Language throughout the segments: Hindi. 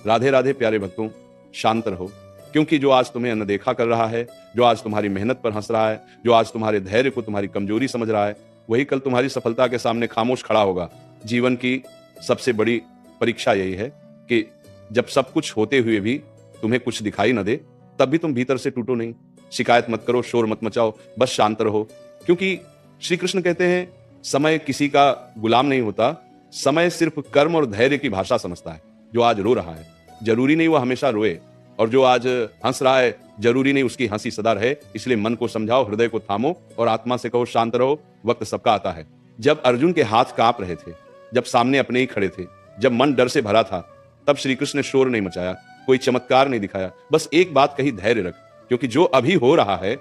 राधे राधे प्यारे भक्तों, शांत रहो, क्योंकि जो आज तुम्हें अनदेखा कर रहा है, जो आज तुम्हारी मेहनत पर हंस रहा है, जो आज तुम्हारे धैर्य को तुम्हारी कमजोरी समझ रहा है, वही कल तुम्हारी सफलता के सामने खामोश खड़ा होगा। जीवन की सबसे बड़ी परीक्षा यही है कि जब सब कुछ होते हुए भी तुम्हें कुछ दिखाई न दे, तब भी तुम भीतर से टूटो नहीं। शिकायत मत करो, शोर मत मचाओ, बस शांत रहो, क्योंकि श्री कृष्ण कहते हैं समय किसी का गुलाम नहीं होता, समय सिर्फ कर्म और धैर्य की भाषा समझता है। जो आज रो रहा है जरूरी नहीं वो हमेशा रोए, और जो आज हंस रहा है जरूरी नहीं उसकी हंसी सदा रहे। इसलिए मन को समझाओ, हृदय को थामो और आत्मा से कहो शांत रहो, वक्त सबका आता है। जब अर्जुन के हाथ कांप रहे थे, जब सामने अपने ही खड़े थे, जब मन डर से भरा था, तब श्री कृष्ण ने शोर नहीं मचाया, कोई चमत्कार नहीं दिखाया, बस एक बात कही, धैर्य रख, क्योंकि जो अभी हो रहा है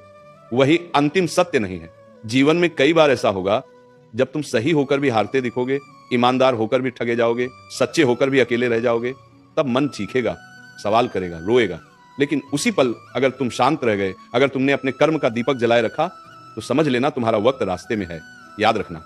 वही अंतिम सत्य नहीं है। जीवन में कई बार ऐसा होगा जब तुम सही होकर भी हारते दिखोगे, ईमानदार होकर भी ठगे जाओगे, सच्चे होकर भी अकेले रह जाओगे। तब मन चीखेगा, सवाल करेगा, रोएगा, लेकिन उसी पल अगर तुम शांत रह गए, अगर तुमने अपने कर्म का दीपक जलाए रखा, तो समझ लेना तुम्हारा वक्त रास्ते में है। याद रखना,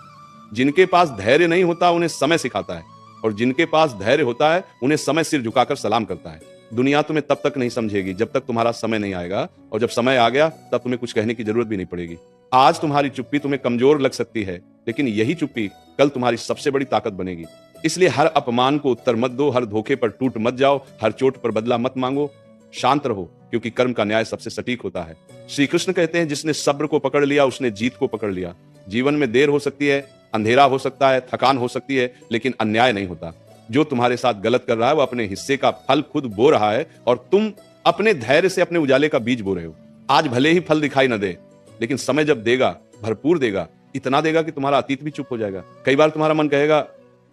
जिनके पास धैर्य नहीं होता उन्हें समय सिखाता है, और जिनके पास धैर्य होता है उन्हें समय सिर झुकाकर सलाम करता है। दुनिया तुम्हें तब तक नहीं समझेगी जब तक तुम्हारा समय नहीं आएगा, और जब समय आ गया तब तुम्हें कुछ कहने की जरूरत भी नहीं पड़ेगी। आज तुम्हारी चुप्पी तुम्हें कमजोर लग सकती है, लेकिन यही चुप्पी कल तुम्हारी सबसे बड़ी ताकत बनेगी। इसलिए हर अपमान को उत्तर मत दो, हर धोखे पर टूट मत जाओ, हर चोट पर बदला मत मांगो। शांत रहो, क्योंकि कर्म का न्याय सबसे सटीक होता है। श्री कृष्ण कहते हैं जिसने सब्र को पकड़ लिया उसने जीत को पकड़ लिया। जीवन में देर हो सकती है, अंधेरा हो सकता है, थकान हो सकती है, लेकिन अन्याय नहीं होता। जो तुम्हारे साथ गलत कर रहा है वो अपने हिस्से का फल खुद बो रहा है, और तुम अपने धैर्य से अपने उजाले का बीज बो रहे हो। आज भले ही फल दिखाई न दे, लेकिन समय जब देगा भरपूर देगा, इतना देगा कि तुम्हारा अतीत भी चुप हो जाएगा। कई बार तुम्हारा मन कहेगा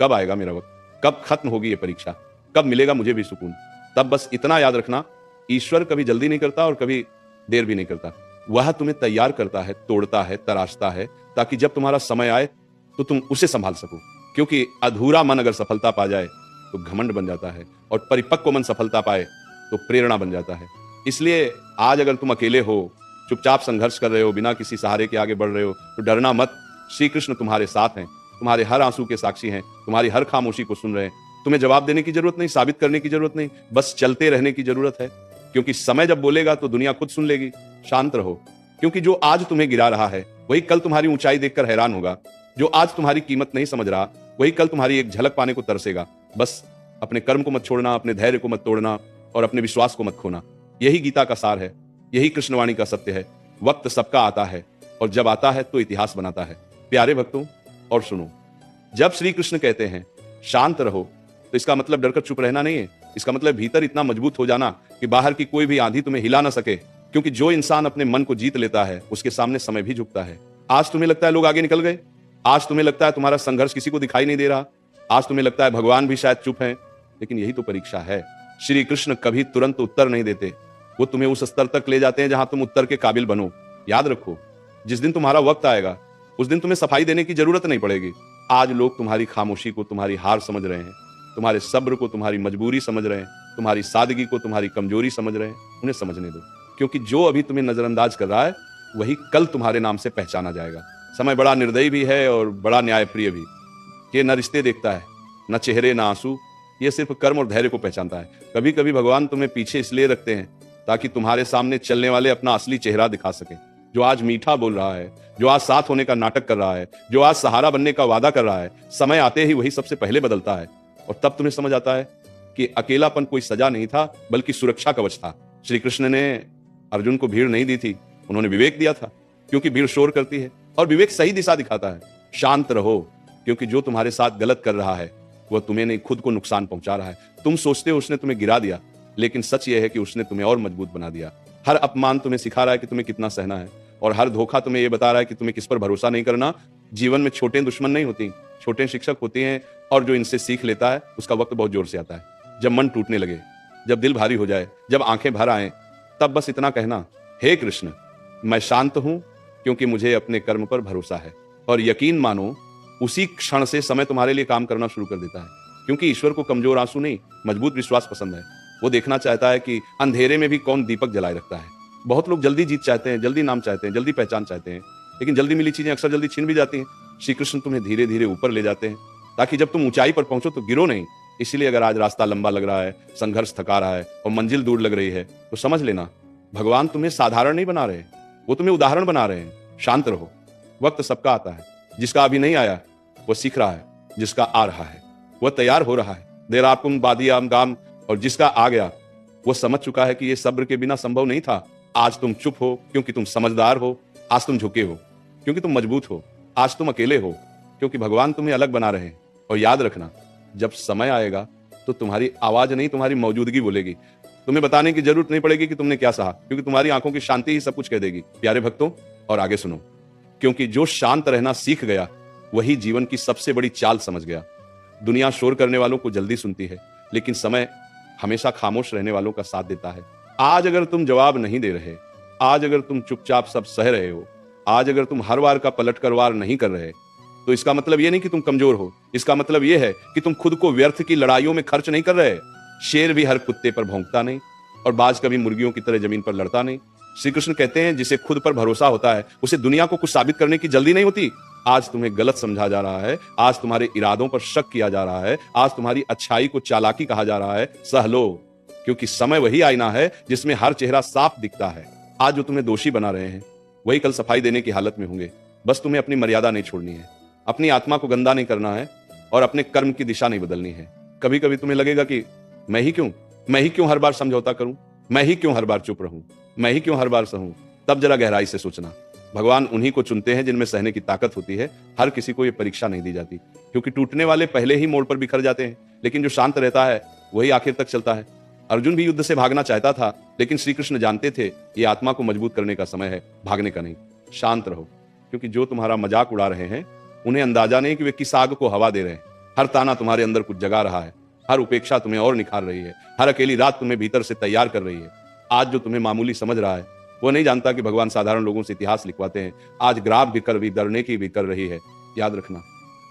कब आएगा मेरा वक्त, कब खत्म होगी ये परीक्षा, कब मिलेगा मुझे भी सुकून। तब बस इतना याद रखना, ईश्वर कभी जल्दी नहीं करता और कभी देर भी नहीं करता। वह तुम्हें तैयार करता है, तोड़ता है, तराशता है, ताकि जब तुम्हारा समय आए तो तुम उसे संभाल सको। क्योंकि अधूरा मन अगर सफलता पा जाए तो घमंड बन जाता है, और परिपक्व मन सफलता पाए तो प्रेरणा बन जाता है। इसलिए आज अगर तुम अकेले हो, चुपचाप संघर्ष कर रहे हो, बिना किसी सहारे के आगे बढ़ रहे हो, तो डरना मत। श्री कृष्ण तुम्हारे साथ हैं, तुम्हारे हर आंसू के साक्षी हैं, तुम्हारी हर खामोशी को सुन रहे हैं। तुम्हें जवाब देने की जरूरत नहीं, साबित करने की जरूरत नहीं, बस चलते रहने की जरूरत है, क्योंकि समय जब बोलेगा तो दुनिया खुद सुन लेगी। शांत रहो, क्योंकि जो आज तुम्हें गिरा रहा है वही कल तुम्हारी ऊंचाई देखकर हैरान होगा। जो आज तुम्हारी कीमत नहीं समझ रहा वही कल तुम्हारी एक झलक पाने को तरसेगा। बस अपने कर्म को मत छोड़ना, अपने धैर्य को मत तोड़ना, और अपने विश्वास को मत खोना। यही गीता का सार है, यही कृष्णवाणी का सत्य है। वक्त सबका आता है, और जब आता है तो इतिहास बनाता है। प्यारे भक्तों, और सुनो, जब श्री कृष्ण कहते हैं शांत रहो, तो इसका मतलब डरकर चुप रहना नहीं है। इसका मतलब भीतर इतना मजबूत हो जाना कि बाहर की कोई भी आंधी तुम्हें हिला ना सके। क्योंकि जो इंसान अपने मन को जीत लेता है उसके सामने समय भी झुकता है। आज तुम्हें लगता है लोग आगे निकल गए, आज तुम्हें लगता है तुम्हारा संघर्ष किसी को दिखाई नहीं दे रहा, आज तुम्हें लगता है भगवान भी शायद चुप हैं, लेकिन यही तो परीक्षा है। श्री कृष्ण कभी तुरंत उत्तर नहीं देते, वो तुम्हें उस स्तर तक ले जाते हैं जहां तुम उत्तर के काबिल बनो। याद रखो, जिस दिन तुम्हारा वक्त आएगा उस दिन तुम्हें सफाई देने की जरूरत नहीं पड़ेगी। आज लोग तुम्हारी खामोशी को तुम्हारी हार समझ रहे हैं, तुम्हारे सब्र को तुम्हारी मजबूरी समझ रहे हैं, तुम्हारी सादगी को तुम्हारी कमजोरी समझ रहे हैं। उन्हें समझने दो, क्योंकि जो अभी तुम्हें नजरअंदाज कर रहा है वही कल तुम्हारे नाम से पहचाना जाएगा। समय बड़ा निर्दयी भी है और बड़ा न्यायप्रिय भी। ये न रिश्ते देखता है, न चेहरे, न आंसू, ये सिर्फ कर्म और धैर्य को पहचानता है। कभी कभी भगवान तुम्हें पीछे इसलिए रखते हैं ताकि तुम्हारे सामने चलने वाले अपना असली चेहरा दिखा सके। जो आज मीठा बोल रहा है, जो आज साथ होने का नाटक कर रहा है, जो आज सहारा बनने का वादा कर रहा है, समय आते ही वही सबसे पहले बदलता है। और तब तुम्हें समझ आता है कि अकेलापन कोई सजा नहीं था, बल्कि सुरक्षा कवच था। श्री कृष्ण ने अर्जुन को भीड़ नहीं दी थी, उन्होंने विवेक दिया था, क्योंकि भीड़ शोर करती है और विवेक सही दिशा दिखाता है। शांत रहो, क्योंकि जो तुम्हारे साथ गलत कर रहा है वह तुम्हें नहीं, खुद को नुकसान पहुंचा रहा है। तुम सोचते हो उसने तुम्हें गिरा दिया, लेकिन सच यह है कि उसने तुम्हें और मजबूत बना दिया। हर अपमान तुम्हें सिखा रहा है कि तुम्हें कितना सहना है, और हर धोखा तुम्हें यह बता रहा है कि तुम्हें किस पर भरोसा नहीं करना। जीवन में छोटे दुश्मन नहीं होती, छोटे शिक्षक होते हैं, और जो इनसे सीख लेता है उसका वक्त बहुत जोर से आता है। जब मन टूटने लगे, जब दिल भारी हो जाए, जब आंखें भर आए, तब बस इतना कहना, हे कृष्ण, मैं शांत हूं क्योंकि मुझे अपने कर्म पर भरोसा है। और यकीन मानो, उसी क्षण से समय तुम्हारे लिए काम करना शुरू कर देता है। क्योंकि ईश्वर को कमजोर आंसू नहीं, मजबूत विश्वास पसंद है। वो देखना चाहता है कि अंधेरे में भी कौन दीपक जलाए रखता है। बहुत लोग जल्दी जीत चाहते हैं, जल्दी नाम चाहते हैं, जल्दी पहचान चाहते हैं, लेकिन जल्दी मिली चीजें अक्सर जल्दी छीन भी जाती हैं। श्री कृष्ण तुम्हें धीरे धीरे ऊपर ले जाते हैं, ताकि जब तुम ऊंचाई पर पहुंचो तो गिरो नहीं, इसीलिए अगर आज रास्ता लंबा लग रहा है, संघर्ष थका रहा है और मंजिल दूर लग रही है, तो समझ लेना भगवान तुम्हें साधारण नहीं बना रहे, वो तुम्हें उदाहरण बना रहे हैं। शांत रहो, वक्त सबका आता है। जिसका अभी नहीं आया वो सीख रहा है, जिसका आ रहा है वह तैयार हो रहा है। देराकुम बादियाम गाम, और जिसका आ गया वो समझ चुका है कि ये सब्र के बिना संभव नहीं था। आज तुम चुप हो क्योंकि तुम समझदार हो, आज तुम झुके हो क्योंकि तुम मजबूत हो, आज तुम अकेले हो क्योंकि भगवान तुम्हें अलग बना रहे हैं। और याद रखना, जब समय आएगा तो तुम्हारी आवाज नहीं, तुम्हारी मौजूदगी बोलेगी। तुम्हें बताने की जरूरत नहीं पड़ेगी कि तुमने क्या सहा, क्योंकि तुम्हारी आंखों की शांति ही सब कुछ कह देगी। प्यारे भक्तों, और आगे सुनो, क्योंकि जो शांत रहना सीख गया वही जीवन की सबसे बड़ी चाल समझ गया। दुनिया शोर करने वालों को जल्दी सुनती है, लेकिन समय हमेशा खामोश रहने वालों का साथ देता है। आज अगर तुम जवाब नहीं दे रहे, आज अगर तुम चुपचाप सब सह रहे हो, आज अगर तुम हर वार का पलट कर वार नहीं कर रहे, तो इसका मतलब यह नहीं कि तुम कमजोर हो, इसका मतलब यह है कि तुम खुद को व्यर्थ की लड़ाइयों में खर्च नहीं कर रहे। शेर भी हर कुत्ते पर भौंकता नहीं और बाज कभी मुर्गियों की तरह जमीन पर लड़ता नहीं। श्री कृष्ण कहते हैं, जिसे खुद पर भरोसा होता है उसे दुनिया को कुछ साबित करने की जल्दी नहीं होती। आज तुम्हें गलत समझा जा रहा है, आज तुम्हारे इरादों पर शक किया जा रहा है, आज तुम्हारी अच्छाई को चालाकी कहा जा रहा है, सह लो, क्योंकि समय वही आईना है जिसमें हर चेहरा साफ दिखता है। आज जो तुम्हें दोषी बना रहे हैं वही कल सफाई देने की हालत में होंगे। बस तुम्हें अपनी मर्यादा नहीं छोड़नी है, अपनी आत्मा को गंदा नहीं करना है और अपने कर्म की दिशा नहीं बदलनी है। कभी कभी तुम्हें लगेगा कि मैं ही क्यों हर बार समझौता करूं, मैं ही क्यों हर बार चुप रहूं, मैं ही क्यों हर बार सहूं। तब जरा गहराई से सोचना, भगवान उन्हीं को चुनते हैं जिनमें सहने की ताकत होती है। हर किसी को यह परीक्षा नहीं दी जाती, क्योंकि टूटने वाले पहले ही मोड़ पर बिखर जाते हैं, लेकिन जो शांत रहता है वही आखिर तक चलता है। अर्जुन भी युद्ध से भागना चाहता था, लेकिन श्री कृष्ण जानते थे ये आत्मा को मजबूत करने का समय है, भागने का नहीं। शांत रहो, क्योंकि जो तुम्हारा मजाक उड़ा रहे हैं उन्हें अंदाजा नहीं कि वे किस आग को हवा दे रहे हैं। हर ताना तुम्हारे अंदर कुछ जगा रहा है, हर उपेक्षा तुम्हें और निखार रही है, हर अकेली रात तुम्हें भीतर से तैयार कर रही है। आज जो तुम्हें मामूली समझ रहा है वो नहीं जानता कि भगवान साधारण लोगों से इतिहास लिखवाते हैं। आज ग्राफ बिकर भी डरने की भी कर रही है। याद रखना,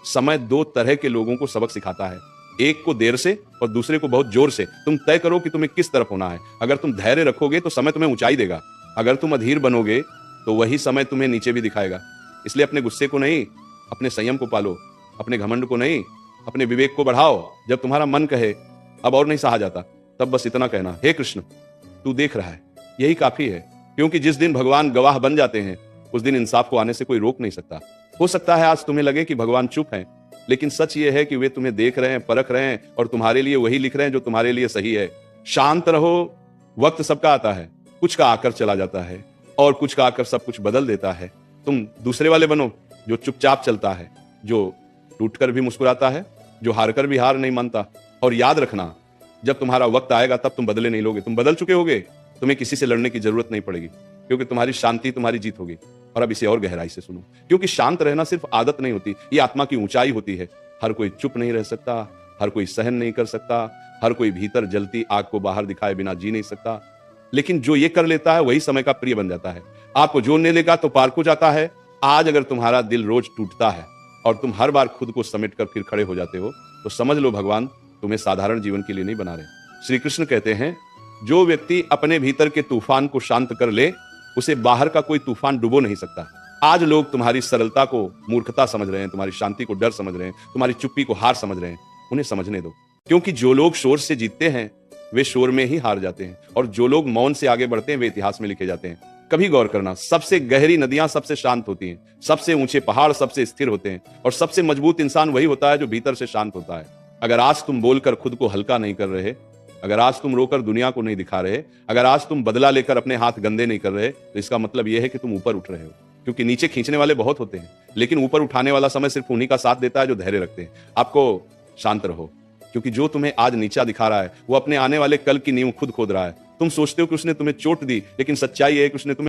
समय दो तरह के लोगों को सबक सिखाता है, एक को देर से और दूसरे को बहुत जोर से। तुम तय करो कि तुम्हें किस तरफ होना है। अगर तुम धैर्य रखोगे तो समय तुम्हें ऊंचाई देगा, अगर तुम अधीर बनोगे तो वही समय तुम्हें नीचे भी दिखाएगा। इसलिए अपने गुस्से को नहीं, अपने संयम को पालो, अपने घमंड को नहीं, अपने विवेक को बढ़ाओ। जब तुम्हारा मन कहे अब और नहीं सहा जाता, तब बस इतना कहना, हे कृष्ण तू देख रहा है, यही काफी है। क्योंकि जिस दिन भगवान गवाह बन जाते हैं उस दिन इंसाफ को आने से कोई रोक नहीं सकता। हो सकता है आज तुम्हें लगे कि भगवान चुप हैं, लेकिन सच ये है कि वे तुम्हें देख रहे हैं, परख रहे हैं और तुम्हारे लिए वही लिख रहे हैं जो तुम्हारे लिए सही है। शांत रहो, वक्त सबका आता है, कुछ का आकर चला जाता है और कुछ का आकर सब कुछ बदल देता है। तुम दूसरे वाले बनो जो चुपचाप चलता है, जो टूटकर भी मुस्कुराता है, जो हारकर भी हार नहीं मानता। और याद रखना, जब तुम्हारा वक्त आएगा तब तुम बदले नहीं लोगे, तुम बदल चुके होगे। तुम्हें किसी से लड़ने की जरूरत नहीं पड़ेगी, क्योंकि तुम्हारी शांति तुम्हारी जीत होगी। और अब इसे और गहराई से सुनो, क्योंकि शांत रहना सिर्फ आदत नहीं होती, ये आत्मा की ऊंचाई होती है। हर कोई चुप नहीं रह सकता, हर कोई सहन नहीं कर सकता, हर कोई भीतर जलती आग को बाहर दिखाए बिना जी नहीं सकता। लेकिन जो ये कर लेता है वही समय का प्रिय बन जाता है। आपको जोड़ने लेगा तो पार को जाता है। आज अगर तुम्हारा दिल रोज टूटता है और तुम हर बार खुद को समेट कर फिर खड़े हो जाते हो, तो समझ लो भगवान तुम्हें साधारण जीवन के लिए नहीं बना रहे। श्री कृष्ण कहते हैं, जो व्यक्ति अपने भीतर के तूफान को शांत कर ले उसे बाहर का कोई तूफान डुबो नहीं सकता। आज लोग तुम्हारी सरलता को मूर्खता समझ रहे हैं, तुम्हारी शांति को डर समझ रहे हैं, तुम्हारी चुप्पी को हार समझ रहे हैं। उन्हें समझने दो, क्योंकि जो लोग शोर से जीतते हैं वे शोर में ही हार जाते हैं, और जो लोग मौन से आगे बढ़ते हैं वे इतिहास में लिखे जाते हैं। कभी गौर करना, सबसे गहरी नदियां सबसे शांत होती हैं, सबसे ऊंचे पहाड़ सबसे स्थिर होते हैं, और सबसे मजबूत इंसान वही होता है जो भीतर से शांत होता है। अगर आज तुम बोलकर खुद को हल्का नहीं कर रहे, अगर आज तुम रोकर दुनिया को नहीं दिखा रहे, अगर आज तुम बदला लेकर अपने हाथ गंदे नहीं कर रहे, तो इसका मतलब यह है कि तुम ऊपर उठ रहे हो। क्योंकि नीचे खींचने वाले बहुत होते हैं, लेकिन ऊपर उठाने वाला समय सिर्फ उन्हीं का साथ देता है जो धैर्य रखते हैं। आपको शांत रहो, क्योंकि जो तुम्हें आज नीचा दिखा रहा है वो अपने आने वाले कल की नींव खुद खोद रहा है। तुम सोचते हो कि उसने तुम्हें चोट दी, लेकिन सच्चाई है कि उसने तुम्हें